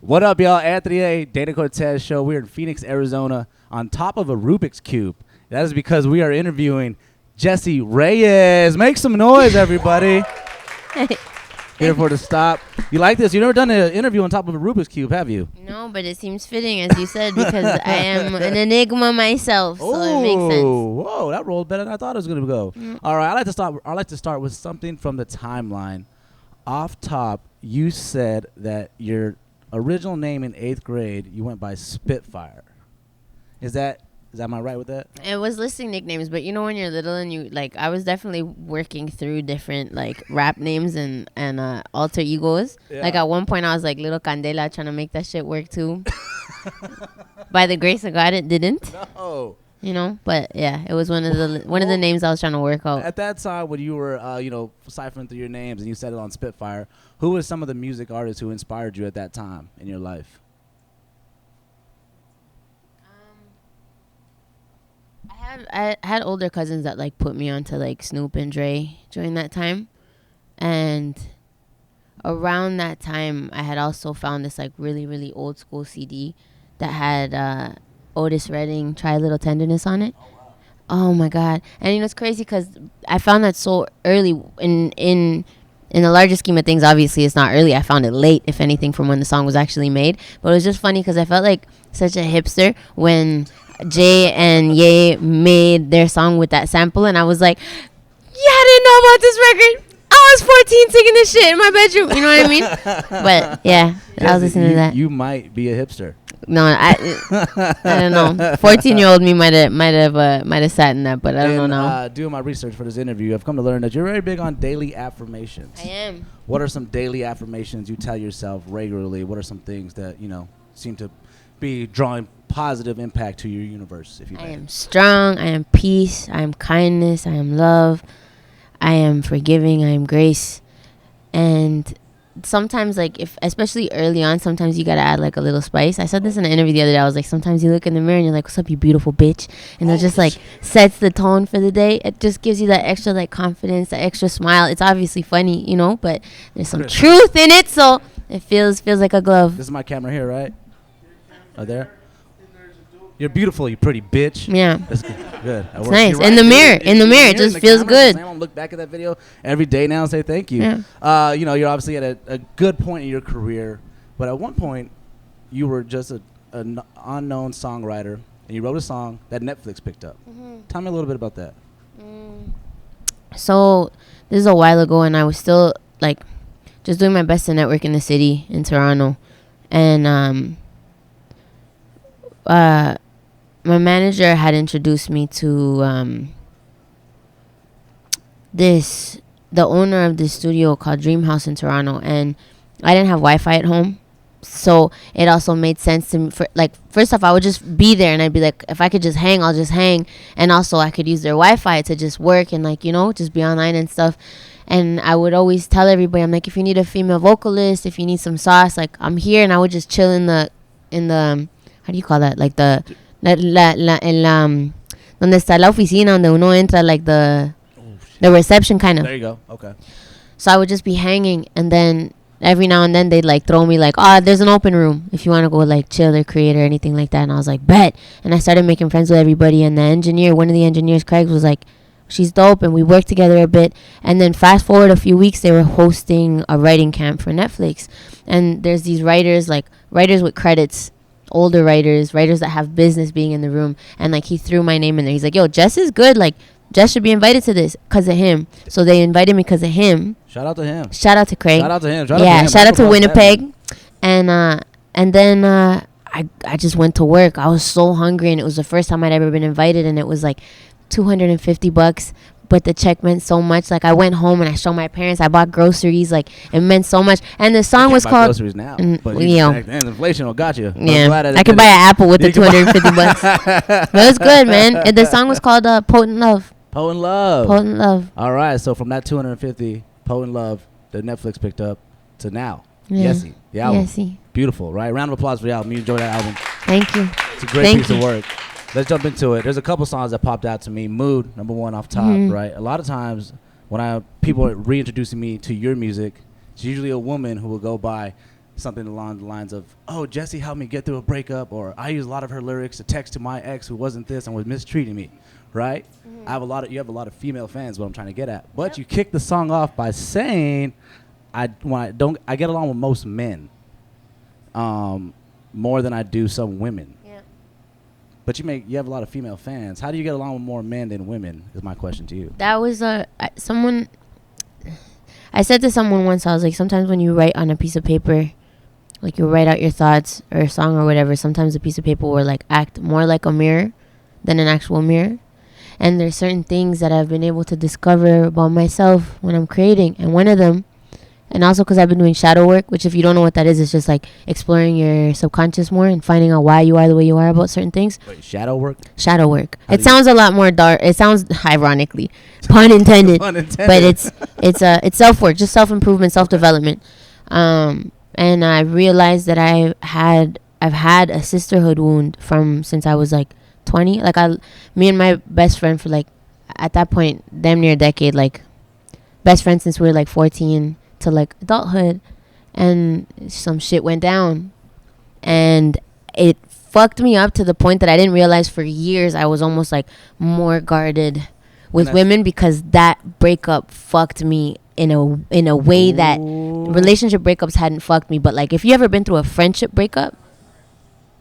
What up, y'all? Anthony A. Dana Cortez Show. We're in Phoenix, Arizona, on top of a Rubik's Cube. That is because we are interviewing Jessie Reyez. Make some noise, everybody. Here for the stop. You like this? You've never done an interview on top of a Rubik's Cube, have you? No, but it seems fitting, as you said, because I am an enigma myself, so it makes sense. Whoa, that rolled better than I thought it was going to go. All right, I like to start with something from the timeline. Off top, you said that your original name in 8th grade, you went by Spitfire. Is am I right with that? It was listing nicknames, but you know when you're little and you like, I was definitely working through different like rap names and alter egos. Yeah. Like at one point I was like Little Candela, trying to make that shit work too. By the grace of God, it didn't. No. You know, but yeah, it was one of the names I was trying to work out. At that time, when you were ciphering through your names and you said it on Spitfire, who were some of the music artists who inspired you at that time in your life? I had older cousins that like put me onto like Snoop and Dre during that time, and around that time I had also found this like really, really old school CD that had Otis Redding, Try a Little Tenderness on it. Oh my God. And you know, it's crazy because I found that so early in the larger scheme of things. Obviously it's not early. I found it late, if anything, from when the song was actually made. But it was just funny because I felt like such a hipster when Jay and Ye made their song with that sample, and I was like, yeah, I didn't know about this record. I was 14 singing this shit in my bedroom. You know what I mean? But yeah, I was listening to that. You might be a hipster. No, I don't know. 14-year-old me might have sat in that, but I don't know now. Doing my research for this interview, I've come to learn that you're very big on daily affirmations. I am. What are some daily affirmations you tell yourself regularly? What are some things that seem to be drawing positive impact to your universe? If you I am strong. I am peace. I am kindness. I am love. I am forgiving. I am grace. And sometimes, like, especially early on, sometimes you gotta add like a little spice. I said this in an interview the other day. I was like, sometimes you look in the mirror and you're like, what's up, you beautiful bitch? And it just like sets the tone for the day. It just gives you that extra like confidence, that extra smile. It's obviously funny, but there's some truth in it, so it feels like a glove. This is my camera here, right? Oh, there. You're beautiful, you pretty bitch. Yeah. That's good. Good. It's nice. Right. In the mirror, it just feels good. I'm gonna look back at that video every day now and say thank you. Yeah. You're obviously at a good point in your career, but at one point, you were just an unknown songwriter, and you wrote a song that Netflix picked up. Mm-hmm. Tell me a little bit about that. So this is a while ago, and I was still like just doing my best to network in the city in Toronto, and my manager had introduced me to the owner of this studio called Dream House in Toronto, and I didn't have Wi-Fi at home, so it also made sense to me. First off, I would just be there, and I'd be like, if I could just hang, I'll just hang, and also I could use their Wi-Fi to just work and just be online and stuff. And I would always tell everybody, I'm like, if you need a female vocalist, if you need some sauce, like, I'm here. And I would just chill in the how do you call that? Like donde está la oficina, donde uno entra, like the reception kind of. There you go. Okay. So I would just be hanging, and then every now and then they'd like throw me like, there's an open room if you want to go like chill or create or anything like that. And I was like, bet. And I started making friends with everybody. And one of the engineers, Craig, was like, she's dope, and we worked together a bit. And then fast forward a few weeks, they were hosting a writing camp for Netflix, and there's these writers with credits, older writers that have business being in the room, and like he threw my name in there. He's like, yo, Jess is good, like Jess should be invited to this because of him. So they invited me because of him. Shout out to him. Shout out to Craig. Shout out to him. Shout out to Winnipeg. And then I just went to work. I was so hungry, and it was the first time I'd ever been invited, and it was like $250, but the check meant so much. Like, I went home and I showed my parents. I bought groceries. Like, it meant so much. And the song was called groceries now, but inflation got you. Yeah, I could buy an apple with the $250. But it was good, man. The song was called Potent Love. Potent Love. Potent Love. All right, so from that 250, Potent Love that Netflix picked up to now, yeah. YESSIE, the album. YESSIE. Beautiful, right? Round of applause for the album. You enjoy that album. Thank you. It's a great piece of work. Let's jump into it. There's a couple songs that popped out to me. Mood, number one off top, right? A lot of times when people are reintroducing me to your music, it's usually a woman who will go by something along the lines of, "Oh, Jessie helped me get through a breakup," or "I use a lot of her lyrics to text to my ex who wasn't this and was mistreating me," right? You have a lot of female fans. What I'm trying to get at, but you kick the song off by saying, I get along with most men, more than I do some women." Yeah. But you have a lot of female fans. How do you get along with more men than women? Is my question to you. That was someone. I said to someone once, I was like, sometimes when you write on a piece of paper, like you write out your thoughts or a song or whatever, sometimes a piece of paper will like act more like a mirror than an actual mirror. And there's certain things that I've been able to discover about myself when I'm creating. And one of them, and also because I've been doing shadow work, which if you don't know what that is, it's just like exploring your subconscious more and finding out why you are the way you are about certain things. Wait, shadow work? Shadow work. It sounds a lot more dark. It sounds, ironically, pun intended. Pun intended. But it's self work, just self improvement, self development. And I realized that I've had a sisterhood wound from since I was like 20. Like me and my best friend for like at that point damn near a decade, like best friends since we were like 14 to like adulthood, and some shit went down and it fucked me up to the point that I didn't realize for years I was almost like more guarded with women because that breakup fucked me in a way that relationship breakups hadn't fucked me. But like if you ever been through a friendship breakup,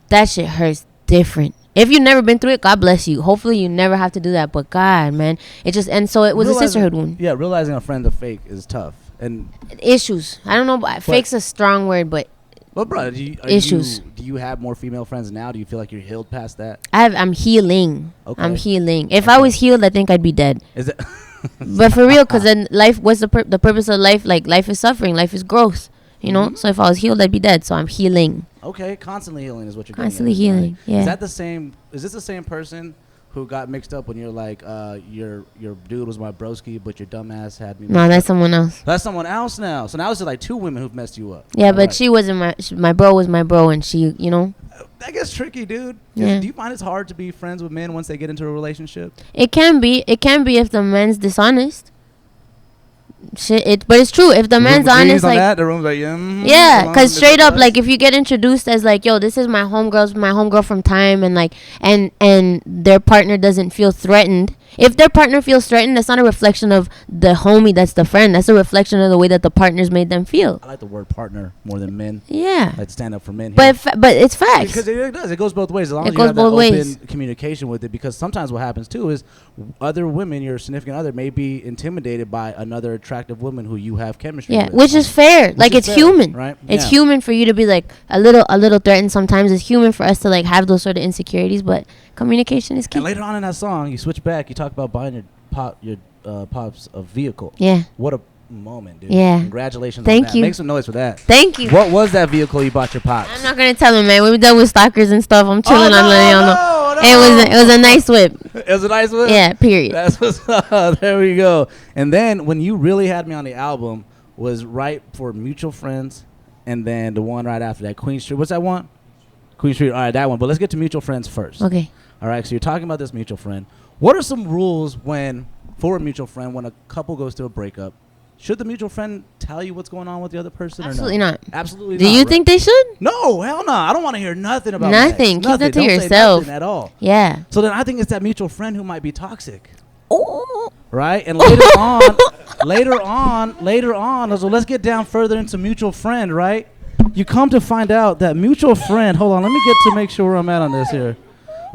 that shit hurts different. If you've never been through it, God bless you. Hopefully you never have to do that. But God, man, and so it was a sisterhood wound. Yeah, realizing a friend's a fake is tough. And issues. I don't know. Fake's a strong word, but bro, issues. Do you have more female friends now? Do you feel like you're healed past that? I'm healing. Okay. I'm healing. If I was healed, I think I'd be dead. Is it? But for real, because then life. What's the purpose of life? Like life is suffering. Life is growth. You know. So if I was healed, I'd be dead. So I'm healing. Okay, constantly healing is what you're constantly doing. Healing. Right? Yeah. Is that the same? Is this the same person who got mixed up when you're like, your dude was my broski, but your dumbass had me? No, that's someone else. That's someone else now. So now it's like two women who've messed you up. Yeah, all but right. She wasn't my bro was my bro, and she, you know. That gets tricky, dude. Yeah. Do you find it's hard to be friends with men once they get into a relationship? It can be. It can be if the man's dishonest. But it's true. If the man's honest, like that, the room's like, yeah, because straight up, like if you get introduced as like, yo, this is my homegirl from time, and like, and their partner doesn't feel threatened. If their partner feels threatened, that's not a reflection of the homie that's the friend. That's a reflection of the way that the partner's made them feel. I like the word partner more than men. Yeah. I like to stand up for men. But it's facts. Because it does. It goes both ways. As long as you have that open communication with it. Because sometimes what happens too is other women, your significant other, may be intimidated by another attractive woman who you have chemistry with. Which is fair. Like it's fair, human. Right? It's human for you to be like a little threatened sometimes. It's human for us to like have those sort of insecurities, but communication is key. And later on in that song, you switch back. You talk about buying your pops a vehicle. Yeah. What a moment, dude. Yeah. Congratulations. Thank on that. you. Make some noise for that. Thank you. What was that vehicle you bought your pops? I'm not gonna tell him, man. We're done with stalkers and stuff. I'm chilling on letting y'all know. It was a nice whip. It was a nice whip? Yeah, period. That's what's up. There we go. And then when you really had me on the album was right for Mutual Friends, and then the one right after that, Queen Street. What's that one? Queen Street. All right, that one. But let's get to Mutual Friends first. Okay. All right, so you're talking about this mutual friend. What are some rules for a mutual friend when a couple goes through a breakup? Should the mutual friend tell you what's going on with the other person Absolutely or no? not. Absolutely not. Do you think they should? No, hell no. I don't want to hear nothing about nothing. Keep that to Don't yourself. say nothing at all. Yeah. So then I think it's that mutual friend who might be toxic. Oh. Right? And later on, so let's get down further into mutual friend, right? You come to find out that mutual friend, hold on, let me get to make sure where I'm at on this here.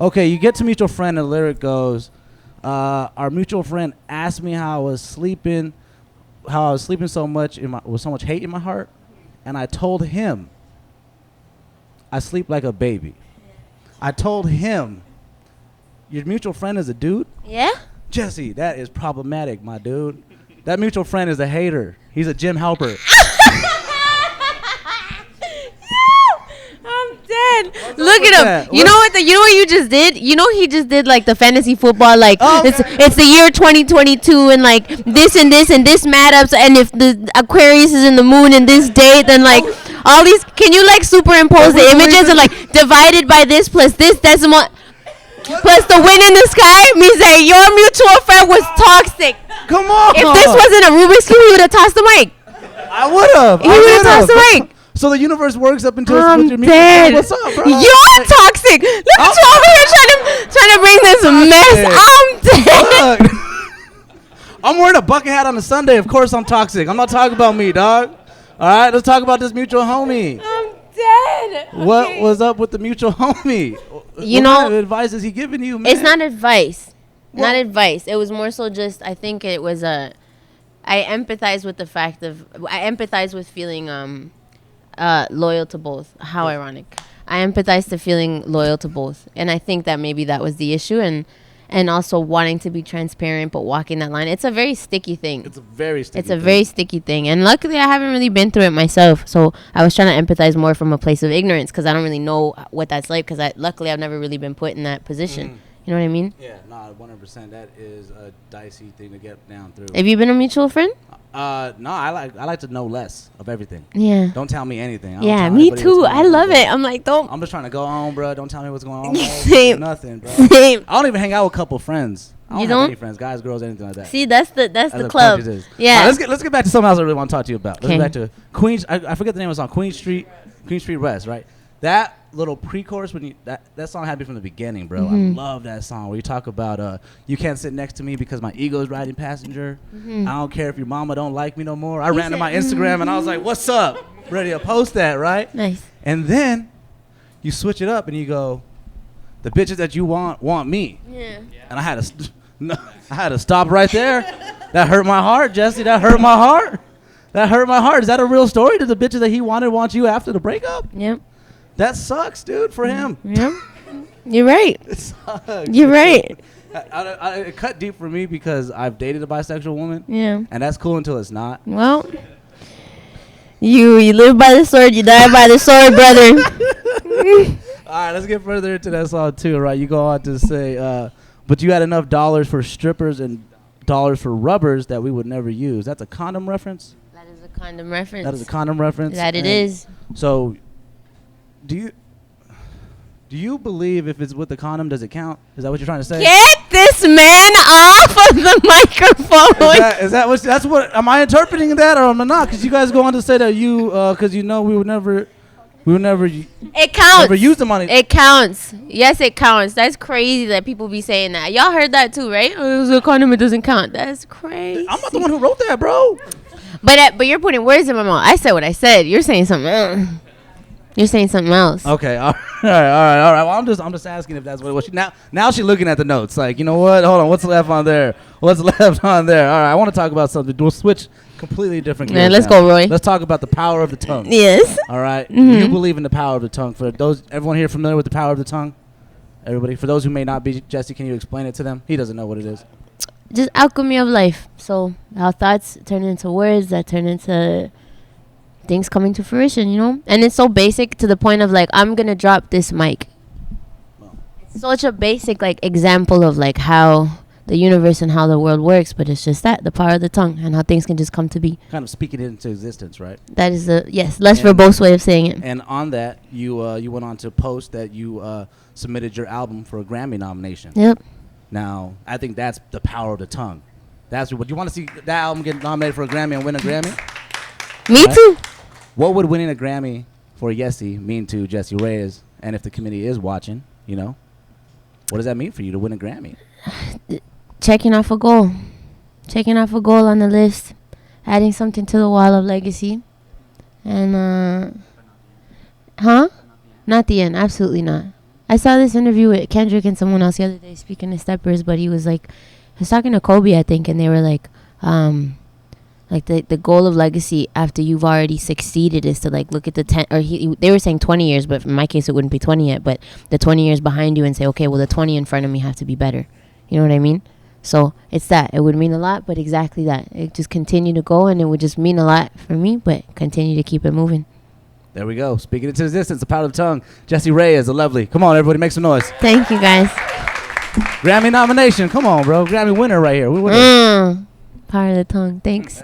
Okay, you get to mutual friend and the lyric goes, our mutual friend asked me how I was sleeping so much with so much hate in my heart, and I told him I sleep like a baby. I told him, your mutual friend is a dude? Yeah? Jessie, that is problematic, my dude. That mutual friend is a hater. He's a Jim Halpert. Look at him. You know what you just did? You know he just did like the fantasy football, like it's the year 2022 and like this and this and this matchups, and if the Aquarius is in the moon in this date, then like all these, can you like superimpose the images and like divided by this plus this decimal plus the wind in the sky means that your mutual friend was toxic. Come on. If this wasn't a Rubik's Cube, he would have tossed the mic. I would have. He would have tossed the mic. So the universe works up into I'm with your mutual dead. What's up, bro? You're toxic. Look at you over here trying to bring this mess. I'm dead. Look. I'm wearing a bucket hat on a Sunday. Of course I'm toxic. I'm not talking about me, dog. All right, let's talk about this mutual homie. I'm dead. What was up with the mutual homie? You what know, kind of advice is he giving you, man? it's not advice. Well- Not advice. It was more so just, I think it was I empathize with the fact of, I empathize with feeling loyal to both. How ironic. I empathize to feeling loyal to both. And I think that maybe that was the issue. And also wanting to be transparent, but walking that line. It's a very sticky thing. It's a very sticky It's a very sticky thing. And luckily, I haven't really been through it myself. So I was trying to empathize more from a place of ignorance because I don't really know what that's like because luckily, I've never really been put in that position. You know what I mean? Yeah, no, 100%. That is a dicey thing to get down through. Have you been a mutual friend? No, I like to know less of everything. Yeah. Don't tell me anything. I don't Yeah, tell me anybody too. what's going I on, love bro. it. I'm like, don't. I'm just trying to go home, bro. Don't tell me what's going on. Bro. Same. Nothing, bro. Same. I don't even hang out with a couple friends. I You don't have don't? any friends, guys, girls, anything like that. See, that's the As club. as it is. Yeah. All right, let's get back to something else I really want to talk to you about. Let's Okay. get back to Queens. I forget the name of the song. Queen Street West, right? That little pre-chorus when that song had me from the beginning, bro. Mm-hmm. I love that song where you talk about you can't sit next to me because my ego is riding passenger. Mm-hmm. I don't care if your mama don't like me no more. I ran to my Instagram and I was like, "What's up?" Ready to post that, right? Nice. And then you switch it up and you go, "The bitches that you want me." Yeah. And I had to stop right there. That hurt my heart, Jessie. That hurt my heart. That hurt my heart. Is that a real story? Did the bitches that he wanted want you after the breakup? Yep. That sucks, dude, for him. Yep. You're right. It sucks. You're right. It cut deep for me because I've dated a bisexual woman, Yeah. and that's cool until it's not. Well, you live by the sword, you die by the sword, brother. All right, let's get further into that song, too, right? You go on to say, but you had enough dollars for strippers and dollars for rubbers that we would never use. That's a condom reference? That is a condom reference. That is a condom reference? That it And is. So, do you believe if it's with the condom, does it count? Is that what you're trying to say? Get this man off of the microphone. Is that that's what? Am I interpreting that or am I not? Because you guys go on to say that because we would never It counts. never use the money. It counts. Yes, it counts. That's crazy that people be saying that. Y'all heard that too, right? Oh, it was a condom. It doesn't count. That's crazy. I'm not the one who wrote that, bro. But you're putting words in my mouth. I said what I said. You're saying something else. You're saying something else. Okay, all right. Well, I'm just asking if that's what it was. Now she's looking at the notes, like, you know what? Hold on, what's left on there? What's left on there? All right, I want to talk about something. We'll switch completely different. Yeah, gears let's now. go, Roy. Let's talk about the power of the tongue. Yes. All right. Mhm. You believe in the power of the tongue. For those, everyone here familiar with the power of the tongue? Everybody. For those who may not be, Jessie, can you explain it to them? He doesn't know what it is. Just alchemy of life. So our thoughts turn into words that turn into things coming to fruition, you know? And it's so basic to the point of like, I'm going to drop this mic. It's such a basic like example of like how the universe and how the world works, but it's just that, the power of the tongue and how things can just come to be. Kind of speaking it into existence, right? That is a, yes, less verbose way of saying it. And on that, you went on to post that you submitted your album for a Grammy nomination. Yep. Now, I think that's the power of the tongue. That's what you want to see that album get nominated for a Grammy and win a Grammy? Me Right. too. What would winning a Grammy for YESSIE mean to Jessie Reyez? And if the committee is watching, you know, what does that mean for you to win a Grammy? Checking off a goal. Checking off a goal on the list. Adding something to the wall of legacy. And, Not the end. Absolutely not. I saw this interview with Kendrick and someone else the other day speaking to Steppers, but he was talking to Kobe, I think, and they were like the goal of legacy after you've already succeeded is to like look at the 10, or they were saying 20 years, but in my case it wouldn't be 20 yet, but the 20 years behind you and say, okay, well the 20 in front of me have to be better. You know what I mean? So it's that. It would mean a lot, but exactly that. It just continue to go, and it would just mean a lot for me, but continue to keep it moving. There we go. Speaking into existence, the power of the tongue. Jessie Reyez, the lovely. Come on, everybody, make some noise. Thank you, guys. Grammy nomination. Come on, bro. Grammy winner right here. We winner. Power of the tongue. Thanks.